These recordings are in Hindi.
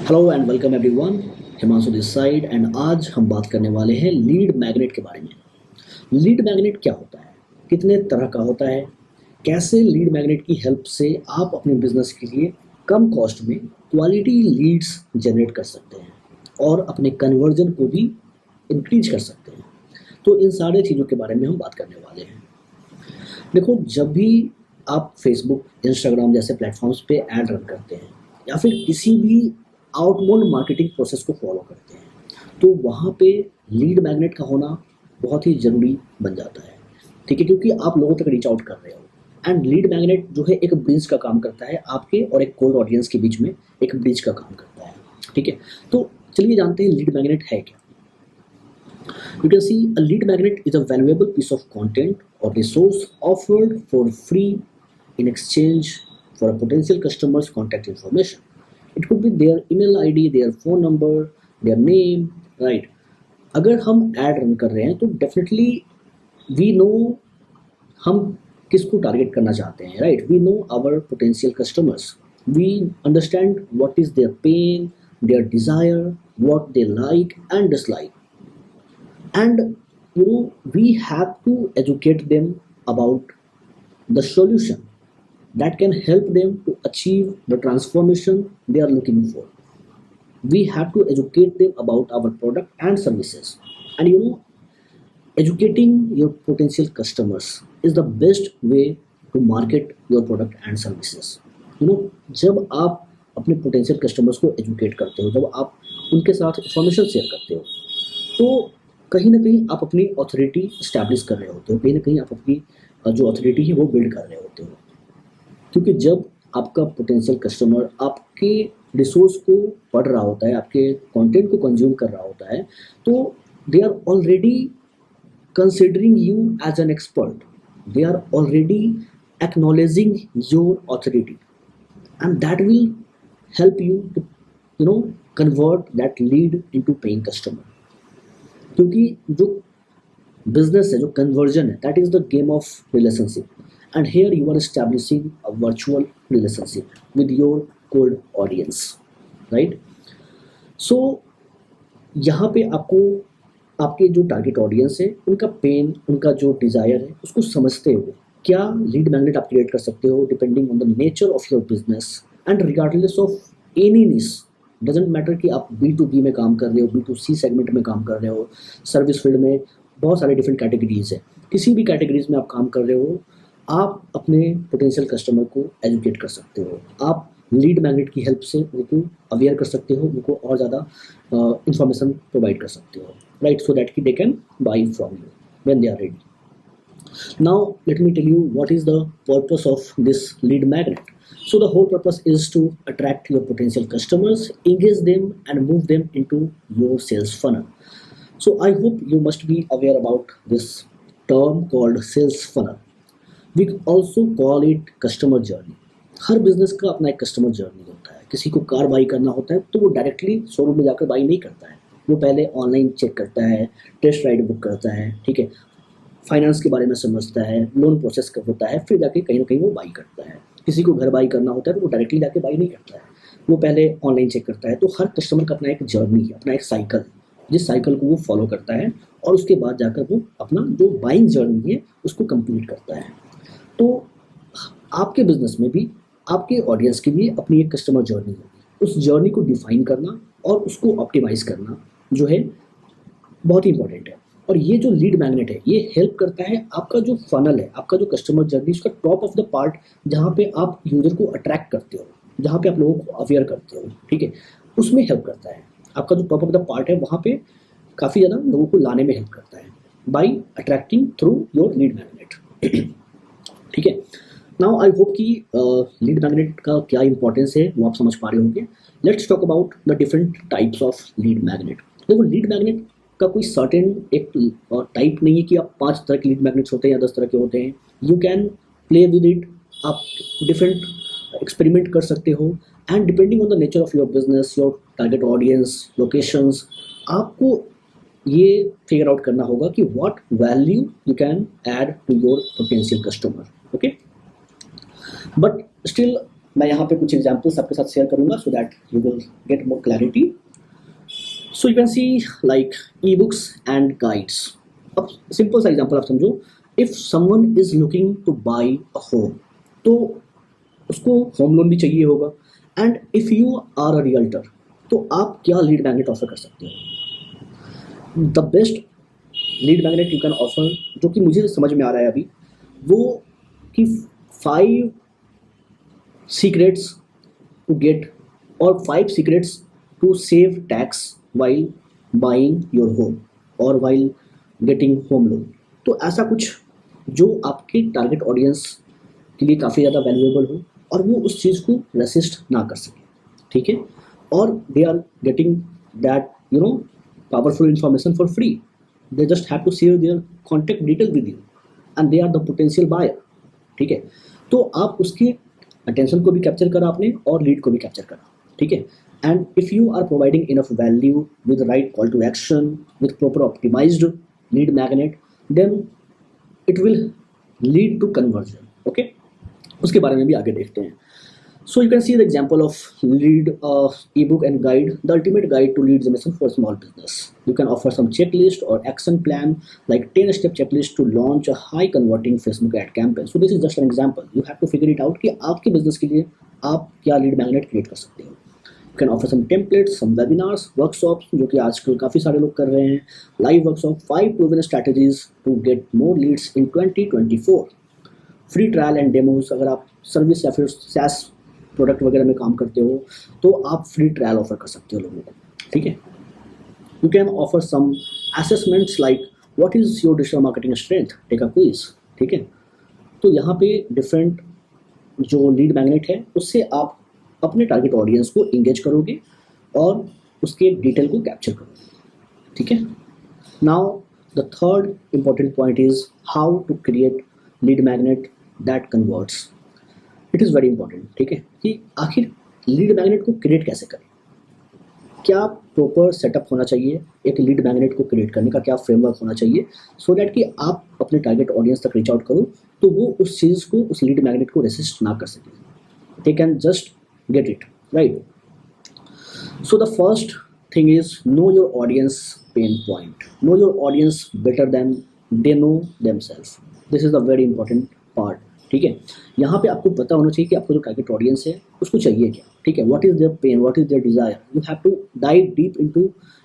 Hello and welcome everyone. Himanshu this side and आज हम बात करने वाले हैं लीड मैग्नेट के बारे में। लीड मैग्नेट क्या होता है, कितने तरह का होता है, कैसे लीड मैग्नेट की हेल्प से आप अपने बिजनेस के लिए कम कॉस्ट में क्वालिटी लीड्स जनरेट कर सकते हैं और अपने कन्वर्जन को भी इंक्रीज कर सकते हैं। तो इन सारे चीज़ों के बारे में हम बात करने वाले हैं। देखो, जब भी आप फेसबुक इंस्टाग्राम जैसे प्लेटफॉर्म्स पे ऐड रन करते हैं या फिर किसी भी आउटबाउंड मार्केटिंग प्रोसेस को फॉलो करते हैं तो वहाँ पे लीड मैग्नेट का होना बहुत ही ज़रूरी बन जाता है। ठीक है, क्योंकि आप लोगों तक रीच आउट कर रहे हो एंड लीड मैग्नेट जो है एक ब्रिज का काम करता है, आपके और एक कोल्ड ऑडियंस के बीच में एक ब्रिज का काम करता है। ठीक है, तो चलिए जानते हैं लीड मैग्नेट है क्या। You can see a lead magnet is a valuable piece of content or resource offered for free in exchange for a potential customer's contact information. It could be their email ID, their phone number, their name, right? अगर हम ऐड रन कर रहे हैं तो डेफिनेटली वी नो हम किसको टारगेट करना चाहते हैं, right? We know our potential customers, we understand what is their pain, their desire, what they like and dislike, and we have to educate them about the solution that can help them to achieve the transformation they are looking for. We have to educate them about our product and services, and educating your potential customers is the best way to market your product and services. जब आप अपने पोटेंशियल कस्टमर्स को एजुकेट करते हो, जब आप उनके साथ इंफॉर्मेशन शेयर करते हो, तो कहीं ना कहीं आप अपनी ऑथोरिटी इस्टेब्लिश कर रहे होते हो, कहीं ना कहीं आप अपनी जो ऑथोरिटी है वो बिल्ड कर रहे होते हो। क्योंकि जब आपका पोटेंशियल कस्टमर आपके रिसोर्स को पढ़ रहा होता है, आपके कंटेंट को कंज्यूम कर रहा होता है, तो they are already considering you as an expert, they are already acknowledging your authority and that will help you to convert that lead into paying customer. क्योंकि जो बिजनेस है, जो कन्वर्जन है, that is the game of relationship and here you are establishing a virtual relationship with your cold audience, right? So यहाँ पे आपको आपके जो टारगेट ऑडियंस है उनका पेन, उनका जो डिज़ायर है, उसको समझते हुए क्या लीड मैग्नेट आप क्रिएट कर सकते हो depending on the nature of your business and regardless of any निश। डजेंट मैटर कि आप B2B में काम कर रहे हो, B2C सेगमेंट में काम कर रहे हो, सर्विस फील्ड में बहुत सारे डिफरेंट कैटेगरीज है, किसी भी कैटेगरीज में आप काम कर रहे हो, आप अपने पोटेंशियल कस्टमर को एजुकेट कर सकते हो। आप लीड मैग्नेट की हेल्प से उनको अवेयर कर सकते हो, उनको और ज़्यादा इंफॉर्मेशन प्रोवाइड कर सकते हो, राइट? सो दैट कि they can buy from you when they are ready. Now let me tell you what is the purpose of this lead magnet. So the whole purpose is to attract your potential customers, engage them and move them into your sales funnel. So I hope you must be aware about this term called sales funnel. We also call it customer journey. Her business का अपना एक कस्टमर जर्नी होता है। किसी को कार बाई करना होता है तो वो डायरेक्टली शोरूम में जाकर बाई नहीं करता है, वो पहले ऑनलाइन चेक करता है, टेस्ट राइड बुक करता है, ठीक है, फाइनेंस के बारे में समझता है, लोन प्रोसेस का होता है, फिर जाके कहीं ना कहीं वो बाई करता है। किसी को घर बाई करना होता है तो वो डायरेक्टली जाके बाई नहीं करता है, वो पहले ऑनलाइन चेक करता है। तो हर कस्टमर का अपना एक जर्नी है, अपना एक साइकिल, जिस साइकिल को वो फॉलो करता है और उसके बाद जाकर वो अपना जो बाइंग जर्नी है उसको कंप्लीट करता है। तो आपके बिजनेस में भी आपके ऑडियंस के लिए अपनी एक कस्टमर जर्नी होगी। उस जर्नी को डिफाइन करना और उसको ऑप्टिमाइज करना जो है बहुत ही इंपॉर्टेंट है। और ये जो लीड मैग्नेट है ये हेल्प करता है आपका जो फनल है, आपका जो कस्टमर जर्नी, उसका टॉप ऑफ द पार्ट जहाँ पे आप यूजर को अट्रैक्ट करते हो, जहाँ पे आप लोगों को अवेयर करते हो, ठीक है, उसमें हेल्प करता है। आपका जो टॉप ऑफ द पार्ट है वहाँ पे काफ़ी ज़्यादा लोगों को लाने में हेल्प करता है by attracting through your lead magnet. ठीक है, नाउ आई होप कि लीड मैग्नेट का क्या इंपॉर्टेंस है वो आप समझ पा रहे होंगे। Let's talk about the different types of lead magnet. देखो, लीड मैग्नेट का कोई सर्टेन एक टाइप नहीं है कि आप 5 तरह के लीड मैग्नेट्स होते हैं या 10 तरह के होते हैं। You can play with it, आप डिफरेंट एक्सपेरिमेंट कर सकते हो and depending on the nature of your business, your target audience, locations, आपको ये फिगर आउट करना होगा कि what value you can add to your potential customer. Okay, but still मैं यहाँ पे कुछ एग्जाम्पल्स आपके साथ शेयर करूँगा so that you will get more clarity. So you can see like e books and guides. अब सिंपल सा एग्जाम्पल आप समझो. If someone is looking to buy a home, तो उसको होम लोन भी चाहिए होगा. And if you are a realtor, तो आप क्या लीड मैग्नेट ऑफर कर सकते हो? The best lead magnet you can offer, जो कि मुझे समझ में आ रहा है अभी, वो कि 5 सीक्रेट्स टू गेट और 5 secrets to save tax while buying your home और वाइल गेटिंग होम लोन. तो ऐसा कुछ जो आपके टारगेट ऑडियंस के लिए काफ़ी ज़्यादा वैल्यूएबल हो और वो उस चीज़ को रेसिस्ट ना कर सके. ठीक है. और they are getting that powerful information for free. They just have to share their contact detail with you and they are the potential buyer. ठीक है. तो आप उसकी अटेंशन को भी कैप्चर करा आपने और लीड को भी कैप्चर करा. ठीक है. And if you are providing enough value with right call to action with proper optimized lead magnet, then it will lead to conversion. Okay. उसके बारे में भी आगे देखते हैं. So you can see the example of lead ebook and guide, the ultimate guide to lead generation for small business. You can offer some checklist or action plan like 10-step checklist to launch a high converting Facebook ad campaign. So this is just an example. You have to figure it out कि आपके business के लिए आप क्या lead magnet create कर सकते हो. You can offer some templates, some webinars, workshops जो कि आजकल काफ़ी सारे लोग कर रहे हैं. Live workshop, 5 proven strategies to get more leads in 2024. Free trial and demos. अगर आप सर्विस या फिर SaaS प्रोडक्ट वगैरह में काम करते हो तो आप फ्री ट्रायल ऑफर कर सकते हो लोगों को. ठीक है. You can offer some assessments like what is your digital marketing strength, take a quiz. ठीक है. तो यहाँ पे डिफरेंट जो लीड मैग्नेट है उससे आप अपने टारगेट ऑडियंस को इंगेज करोगे और उसके डिटेल को कैप्चर करोगे. ठीक है. Now the third important point is how to create lead magnet that converts. It is very important. ठीक है. कि आखिर लीड मैग्नेट को क्रिएट कैसे करें, क्या प्रॉपर सेटअप होना चाहिए एक लीड मैग्नेट को क्रिएट करने का, क्या फ्रेमवर्क होना चाहिए सो दैट कि आप अपने टारगेट ऑडियंस तक रीच आउट करो तो वो उस चीज़ को, उस लीड मैग्नेट को रेसिस्ट ना कर सके. They can just get it right. So the first thing is know your audience pain point. Know your audience better than they know themselves. This is the very important part. ठीक है. यहाँ पे आपको पता होना चाहिए कि आपको जो टारगेट ऑडियंस है उसको चाहिए क्या. ठीक है. What is their pain, what is their desire. You have to dive deep into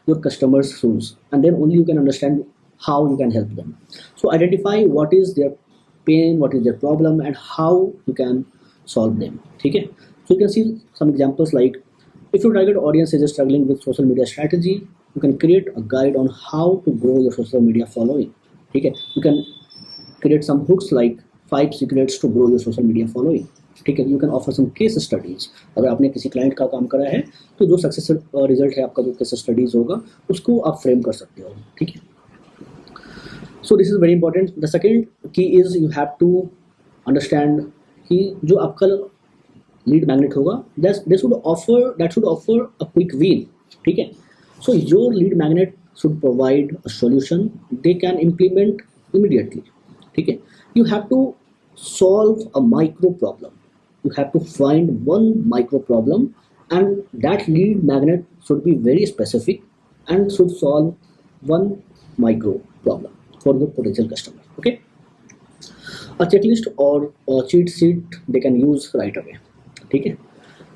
your customers shoes and then only you can understand how you can help them. So identify what is their pain, what is their problem and how you can solve them. ठीक है. So you can see some examples like if your target audience is struggling with social media strategy, you can create a guide on how to grow your social media following. ठीक है. You can create some hooks like 5 secrets to grow your social media following. ठीक है. You can offer some case studies. अगर आपने किसी क्लाइंट का काम करा है तो जो सक्सेस रिजल्ट है आपका, जो केस स्टडीज होगा उसको आप फ्रेम कर सकते हो. ठीक है. So this is very important. The second key is you have to understand कि जो आपका लीड मैग्नेट होगा that should offer a quick win. ठीक है. So your lead magnet should provide a solution they can implement immediately. ठीक है. You have to solve a micro problem. You have to find one micro problem and that lead magnet should be very specific and should solve one micro problem for your potential customer. Okay. A checklist or a cheat sheet they can use right away. ठीक है.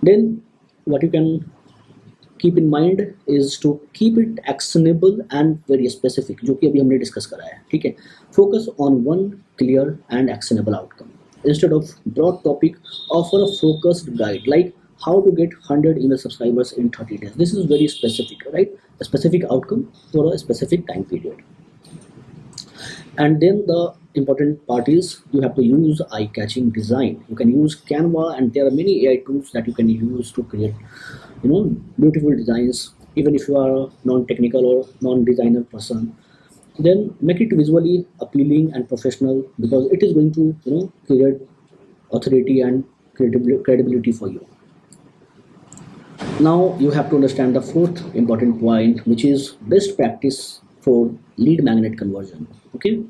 Then what you can keep in mind is to keep it actionable and very specific, जो कि अभी हमने डिस्कस करा है. ठीक है. Focus on one clear and actionable outcome. Instead of broad topic, offer a focused guide like how to get 100 email subscribers in 30 days. This is very specific, right? A specific outcome for a specific time period. And then the important part is you have to use eye-catching design. You can use Canva and there are many AI tools that you can use to create beautiful designs. Even if you are a non-technical or non-designer person, then make it visually appealing and professional because it is going to create authority and credibility for you. Now you have to understand the fourth important point, which is best practice for lead magnet conversion. Okay.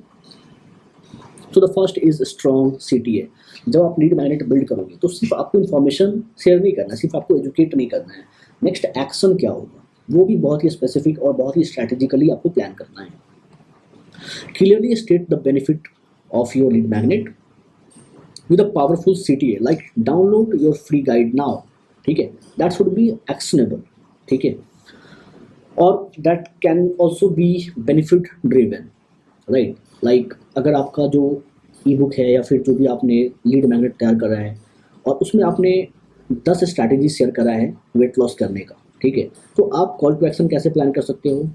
So the first is strong CTA. जब आप लीड मैग्नेट बिल्ड करोगे तो सिर्फ आपको इन्फॉर्मेशन शेयर नहीं करना, सिर्फ आपको एजुकेट नहीं करना है, नेक्स्ट एक्शन क्या होगा वो भी बहुत ही स्पेसिफिक और बहुत ही स्ट्रैटेजिकली आपको प्लान करना है। Clearly state the benefit of your lead magnet with a powerful CTA like download your free guide now, ठीक है, that should be actionable, ठीक है, और that can also be benefit driven, right, like अगर आपका जो ई बुक है या फिर जो भी आपने लीड मैग्नेट तैयार करा है और उसमें आपने 10 स्ट्रैटेजी शेयर करा है वेट लॉस करने का, ठीक है, तो आप कॉल टू एक्शन कैसे प्लान कर सकते हो,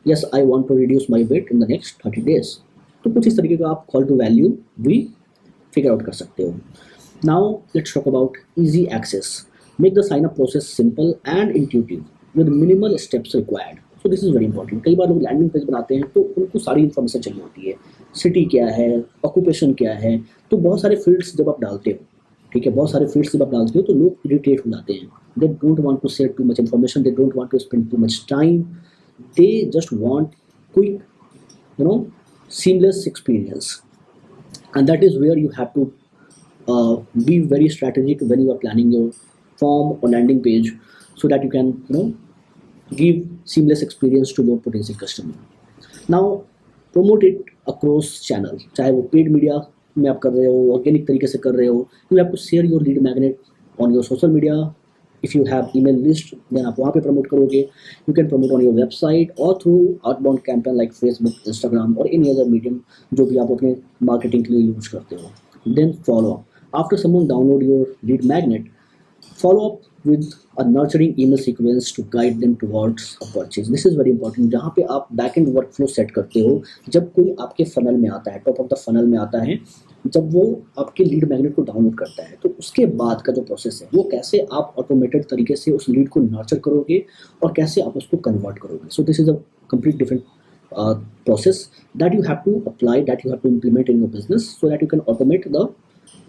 yes I want to reduce my weight in the next 30 days, तो कुछ इस तरीके का आप कॉल टू वैल्यू भी फिगर आउट कर सकते हो। Now let's talk about easy access, make the sign up process simple and intuitive with minimal steps required, so this is very important. कई बार लोग लैंडिंग पेज बनाते हैं तो उनको सारी इन्फॉर्मेशन चाहिए होती है, सिटी क्या है, ऑक्यूपेशन क्या है, तो बहुत सारे फील्ड्स जब आप डालते हो, ठीक है, बहुत सारे फील्ड्स जब आप डालते हो तो लोग इरिटेट हो जाते हैं, they don't want to share too much information, they don't want to spend too much time, they just want quick seamless experience, and that is where you have to be very strategic when you are planning your form or landing page so that you can give seamless experience to your potential customer. Now promote it across channel, चाहे वो पेड मीडिया में आप कर रहे हो, ऑर्गेनिक तरीके से कर रहे हो, you have to share your lead magnet on your social media. If you have email list then आप वहाँ पे प्रमोट करोगे, you can promote on your website or through outbound campaign like Facebook, Instagram or any other medium जो भी आप अपने marketing के लिए यूज करते हो. Then follow up after someone download your lead magnet, follow up with a nurturing email sequence to guide them towards a purchase. This is very important, जहाँ पे आप back end workflow set करते हो, जब कोई आपके funnel में आता है, top of the funnel में आता है, जब वो आपके लीड मैग्नेट को डाउनलोड करता है तो उसके बाद का जो प्रोसेस है वो कैसे आप ऑटोमेटेड तरीके से उस लीड को नर्चर करोगे और कैसे आप उसको कन्वर्ट करोगे. सो this is a complete different process that you have to apply, that you have to implement in your business so that you can automate the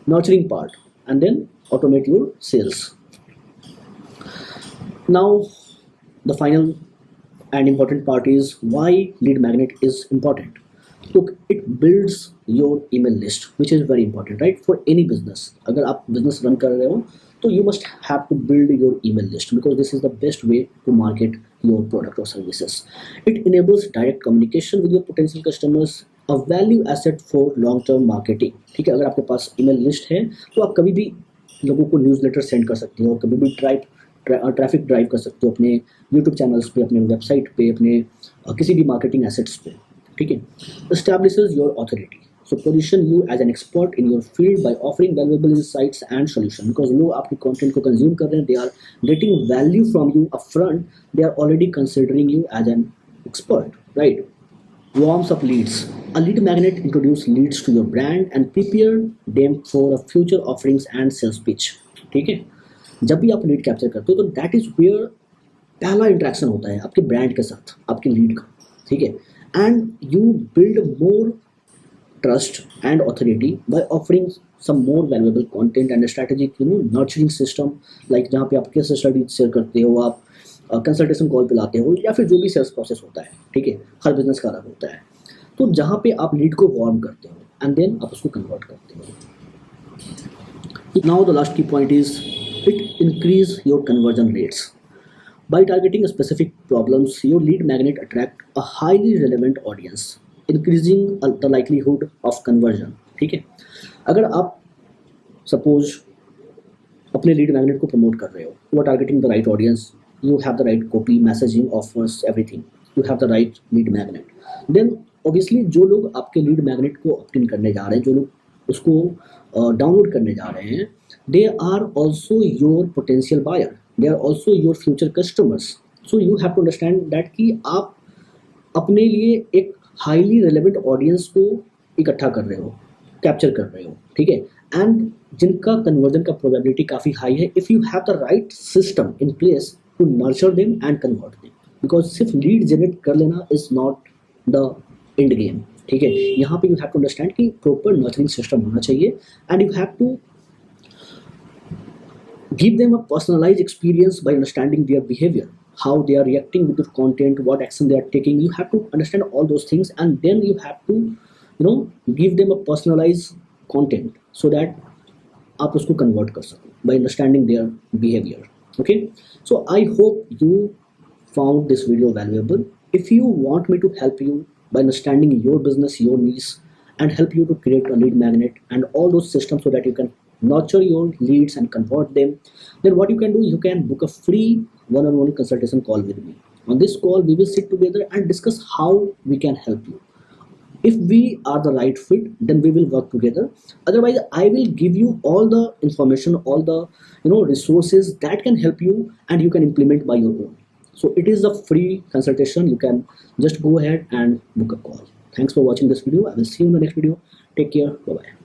nurturing part and then automate your sales. Now the final and important part is why lead magnet is important. Look, it builds your email list, which is very important, right, for any business. अगर आप business run कर रहे हो तो you must have to build your email list because this is the best way to market your product or services. It enables direct communication with your potential customers, a value asset for long term marketing. ठीक है, अगर आपके पास email list है तो आप कभी भी लोगों को न्यूज़लेटर सेंड कर सकते हो, कभी भी ट्रैफिक ड्राइव कर सकते हो अपने यूट्यूब चैनल्स पे, अपने वेबसाइट पे, अपने किसी भी मार्केटिंग एसेट्स पे, ठीक है. Establishes your authority, so position you as an expert in your field by offering valuable insights and solution, because लोग आपके कंटेंट को कंज्यूम कर रहे हैं, they are getting value from you upfront, they are already considering you as an expert, right. Warms up leads, a lead magnet introduce leads to your brand and prepare them for a future offerings and sales pitch, ठीक है. जब भी आप लीड कैप्चर करते हो तो दैट इज वेयर पहला इंटरेक्शन होता है आपके ब्रांड के साथ, आपके लीड का, ठीक है. And you build more trust and authority by offering some more valuable content and strategic nurturing system, like जहाँ पे आप केस स्टडी शेयर करते हो, आप कंसल्टेशन कॉल पे लाते हो, या फिर जो भी सेल्स प्रोसेस होता है, ठीक है, हर बिजनेस का अलग होता है, तो जहाँ पे आप लीड को वार्म करते हो एंड देन आप उसको कन्वर्ट करते हो. नाउ द लास्ट की point is it increase your conversion rates. By targeting specific problems, your lead magnet attract a highly relevant audience, increasing the likelihood of conversion. ठीक है, अगर आप सपोज अपने लीड मैग्नेट को प्रमोट कर रहे हो, you are targeting the right audience, you have the right copy, messaging, offers, everything, you have the right lead magnet, then obviously जो लोग आपके लीड मैग्नेट को ऑप्ट इन करने जा रहे हैं, जो लोग उसको डाउनलोड करने जा रहे हैं, they are also your potential buyer, they are also your future customers. So you have to understand that कि आप अपने लिए एक highly relevant audience को इकट्ठा कर रहे हो, कैप्चर कर रहे हो, ठीक है, एंड जिनका कन्वर्जन का प्रोबेबिलिटी काफ़ी हाई है if you have the right system in place to nurture them and convert them, because सिर्फ लीड जनरेट कर लेना is not the end game, ठीक है. यहाँ पे यू हैव टू अंडरस्टैंड कि प्रॉपर नर्चरिंग सिस्टम होना चाहिए and you have to give them a personalized experience by understanding their behavior, how they are reacting with your content, what action they are taking. You have to understand all those things and then you have to give them a personalized content so that आप उसको कन्वर्ट कर सको by understanding their behaviour. Okay, so I hope you found this video valuable. If you want me to help you by understanding your business, your niche, and help you to create a lead magnet and all those systems so that you can nurture your leads and convert them, then what you can do, you can book a free one-on-one consultation call with me. On this call, we will sit together and discuss how we can help you. If we are the right fit, then we will work together. Otherwise, I will give you all the information, all the resources that can help you and you can implement by your own. So it is a free consultation. You can just go ahead and book a call. Thanks for watching this video. I will see you in the next video. Take care. Bye bye.